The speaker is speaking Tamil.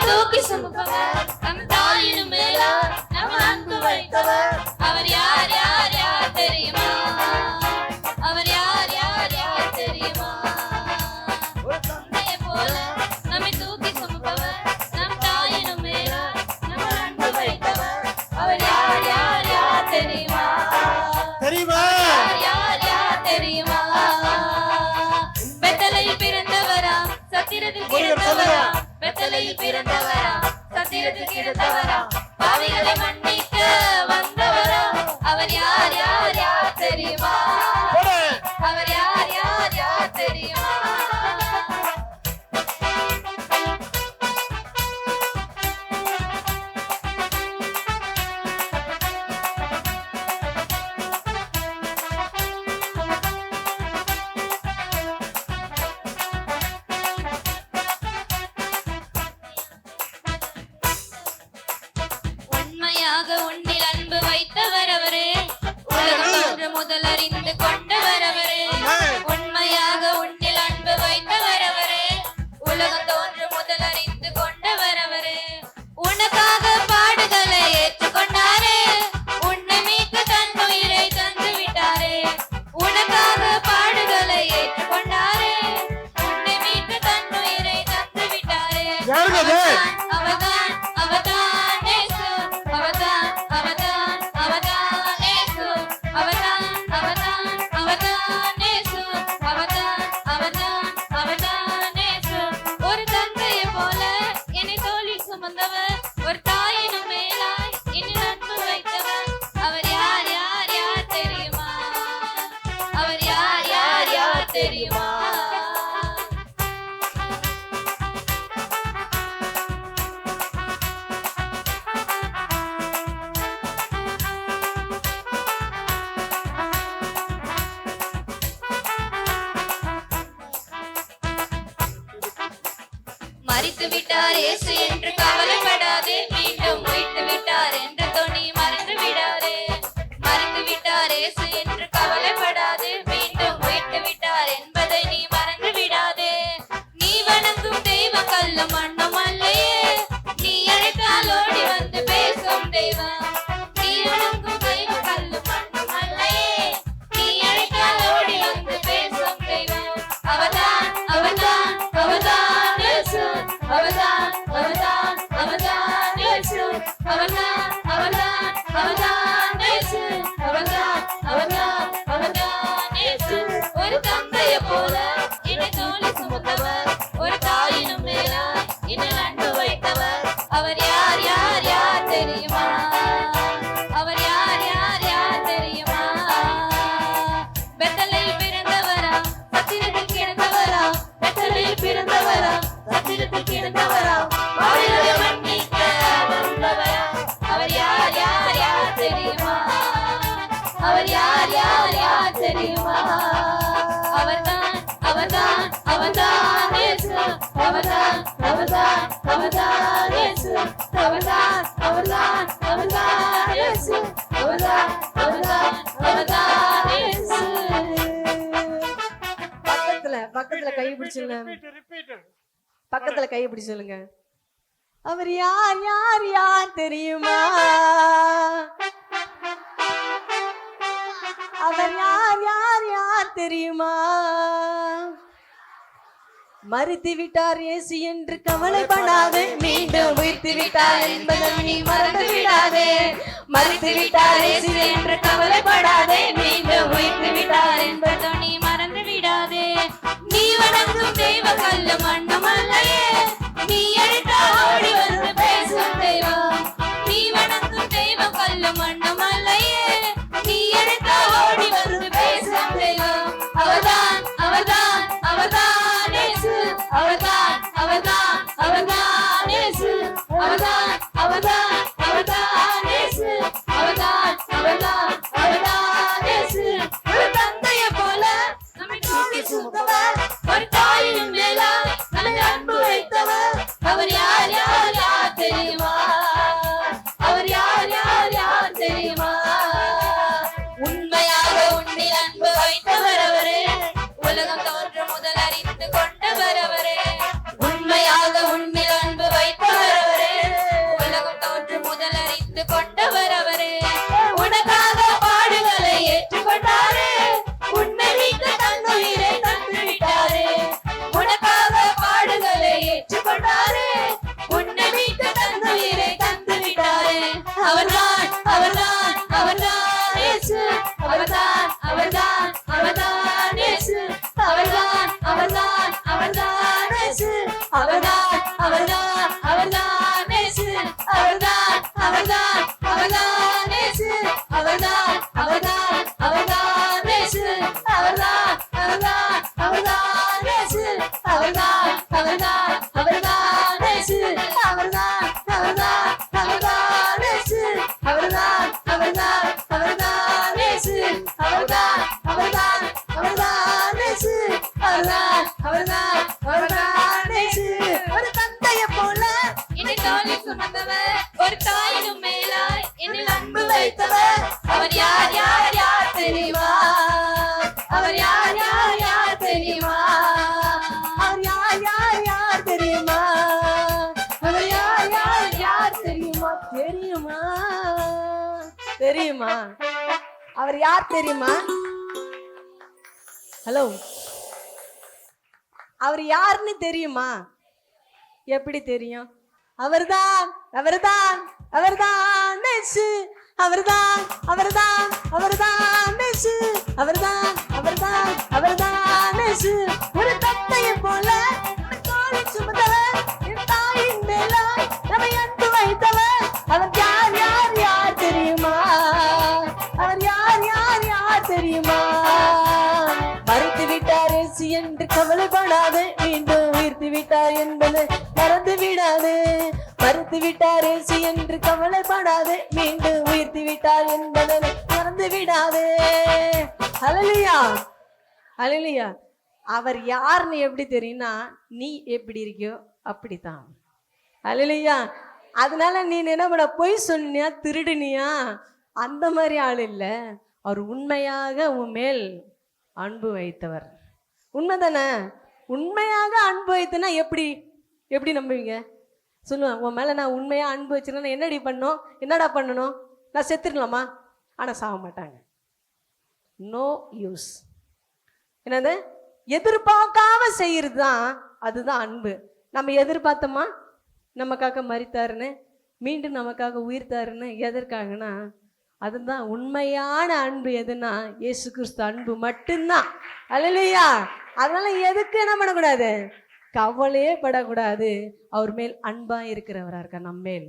தூக்கி சுமப்பவர் நம் தாயினும் மேலா நம்ம அன்பு வைத்தவர் அவர் யார் யார் யார் தெரியுமா அவர் யார் யார் யார் தெரியுமா ஒரு தந்தையை போல நம்மை தூக்கி சுமப்பவர் நம் தாயினும் மேலா நம்ம அன்பு வைத்தவர் அவர் யார் யார் யார் தெரியுமா தெரியுமா யார் யார் தெரியுமா பெத்தலையில் பிறந்தவரா சத்திரத்தில் கிடந்தவரா பெத்தலையில் பிறந்தவரா சத்திரத்தில் கிடந்தவரா பாவிகளை மன்னிக்க வந்தவரா அவர் யார் யார் யார் தெரியுமா அவர் யார் யார் யார் தெரியுமா உன்னில் அன்பு வைத்தவர் அவரே உலகம் தோன்ற முதல் அறிந்து கொண்டவர் அவரே உண்மையாக உன்னில் அன்பு வைத்தவர் அவரே உலகம் தோன்ற முதல் அறிந்து கொண்டவர் அவரே உனக்காக பாடுகளை ஏற்றுக்கொண்டாரே உன்னை மீட்க தன் உயிரை தந்து விட்டாரே உனக்காக பாடுகளை ஏற்றுக்கொண்டாரே உன்னை மீட்க தன் உயிரை தந்து விட்டாரே அவர்தான் அவர்தான் ஒரு தாயினும் மேலாய் என்னில் அன்பு வைத்தவர் அவர் யார் யார் யார் தெரியுமா அவர் யார் யார் யார் தெரியுமா மரித்து விட்டார் இயேசு என்று கவலைப்படாதே மீண்டும் உயிர்த்து விட்டார் என்ற தொனி மறந்து விடாதே மரித்து விட்டார் இயேசு என்று கவலைப்படாதே மீண்டும் உயிர்த்து விட்டார் என்பதை நீ மறந்து விடாதே நீ வணங்கும் தெய்வம் கல்லும் மண்ணும் அல்லையே நீ அழைத்தால் ஓடி வந்து பேசும் தெய்வம் நீ வணங்கும் தெய்வம் கல்லும் மண்ணும் அல்லையே நீ அழைத்தால் ஓடி வந்து பேசும் தெய்வம் அவர்தான் அவர்தான் அவர்தான் அவர்தான் அவர்தான் அவர்தான் இயேசு அவர்தான் அவர்தான் அவர்தான் இயேசு அவர்தான் அவர்தான் அவர்தான் இயேசு ஒரு தந்தையை போல என்னை தோளி சுமந்தவர் ஒரு தாயினும் மேலா என்னில் அன்பு வைத்தவர் அவர் யார் யார் யார் தெரியுமா அவர் யார் யார் யார் தெரியுமா பெத்தலையில் பிறந்தவரா சத்திரத்தில் கிடந்தவரா பெத்தலையில் பிறந்தவரா சத்திரத்தில் கிடந்தவரா பாவிகளை மன்னிக்க வந்தவரா அவர் யார் யார் யார் தெரியுமா அவர் யார் யார் யார் தெரியுமா அவர்தான் அவர்தான் அவர்தான் இயேசு அவர்தான் அவர்தான் அவர்தான் இயேசு அவர்தான் அவர்தான் அவர்தான் இயேசு அவர்தான் அவர்தான் அவர்தான் இயேசு பக்கத்துல கை பிடிச்சுங்க பக்கத்துல கை பிடி சொல்லுங்க அவர் யார் யார் யார் தெரியுமா அவர் யார் யார் யார் தெரியுமா மரித்து விட்டார் இயேசு என்று கவலைப்படாதே மீண்டும் உயிர்த்து விட்டார் என்பதை நீ மறந்து விடாதே மரித்து விட்டார் இயேசு என்று கவலைப்படாதே மீண்டும் உயிர்த்து விட்டார் என்பதை நீ மறந்து விடாதே நீ வணங்கும் தெய்வ கல்லும் மண்ணும் அல்லையே நீ அழைத்தால் ஓடி வந்து பேசும் தெய்வம் நீ வணங்கும் தெய்வம் கல்லும் மண்ணும் அல்லையே நீ அழைத்தால் ஓடி வந்து பேசும் தெய்வம் அவர்தான் அவர்தான் அவர்தான் இயேசு அவர்தான் அவர்தான் அவர்தான் இயேசு அவர்தான் அவர்தான் அவர்தான் இயேசு அவர்தான் அவர்தான் அவர்தான் இயேசு ஒரு தந்தையை போல நம்மை தூக்கி சுமந்தவர் ஒரு தாயினும் மேலா நம்மை அன்பு வைத்தவர் அவர் யார் யார் யார் தெரியுமா அவர் யார் யார் யார் தெரியுமா உண்மையாக உன்னில் அன்பு வைத்தவர் அவரே உலகம் தோன்ற முதல் அறிந்து கொண்டவர் அவரே உண்மையாக உன்னில் அன்பு வைத்தவர் அவர் யார் தெரியுமா? ஹலோ, அவர் யாருன்னு தெரியுமா? எப்படி தெரியும்? அவர்தான் அவர்தான் அவர்தான் இயேசு. அவர்தான் அவர்தான் அவர்தான் இயேசு. அவர்தான் அவர்தான் அவர்தான் இயேசு. ஒரு தந்தையை போல தோளை சுமந்தவர், என் தாயின் மேலாய் நம்மை அன்பு வைத்தவர். அவர் யார் யார் யார் தெரியுமா? அவர் யார் யார் யார் தெரியுமா? மறைத்து விட்டார் இயேசு என்று கவலைப்படாதே, மீண்டும் உயிர்த்து விட்டார் என்பதை மறந்து விடாதே. மறுத்து விட்டார் இயேசு என்று கவலைப்படாதே, மீண்டும் உயிர்த்து விட்டார் என்பதை மறந்து விடாதே. ஹல்லேலூயா, ஹல்லேலூயா. அவர் யாருன்னு எப்படி தெரியும்னா, நீ எப்படி இருக்கியோ அப்படித்தான். ஹல்லேலூயா. அதனால நீ என்ன பண்ண, பொய் சொன்னியா, திருடுனியா, அந்த மாதிரி ஆள் இல்லை. அவர் உண்மையாக உன் மேல் அன்பு வைத்தவர். உண்மைதானே? உண்மையாக அன்பு வைத்தனா எப்படி எப்படி நம்புவீங்க? சொல்லுவேன், உன் மேலே நான் உண்மையாக அன்பு வச்சுருந்தேன், என்னடி பண்ணணும், என்னடா பண்ணணும்? நான் செத்துடலாமா? ஆனால் சாக மாட்டாங்க. No use. என்னது? எதிர்பார்க்காம செய்கிறது தான், அதுதான் அன்பு. நம்ம எதிர்பார்த்தோமா நமக்காக மரித்தாருன்னு, மீண்டும் நமக்காக உயிர்த்தாருன்னு? எதற்காகனா அதுதான் உண்மையான அன்பு. எதுனா இயேசு கிறிஸ்து அன்பு மட்டும்தான். அல்லேலூயா. அதனால எதுக்கு என்ன பண்ணக்கூடாது, கவலையே படக்கூடாது. அவர் மேல் அன்பா இருக்கிறவரா இருக்க நம்ம மேல்.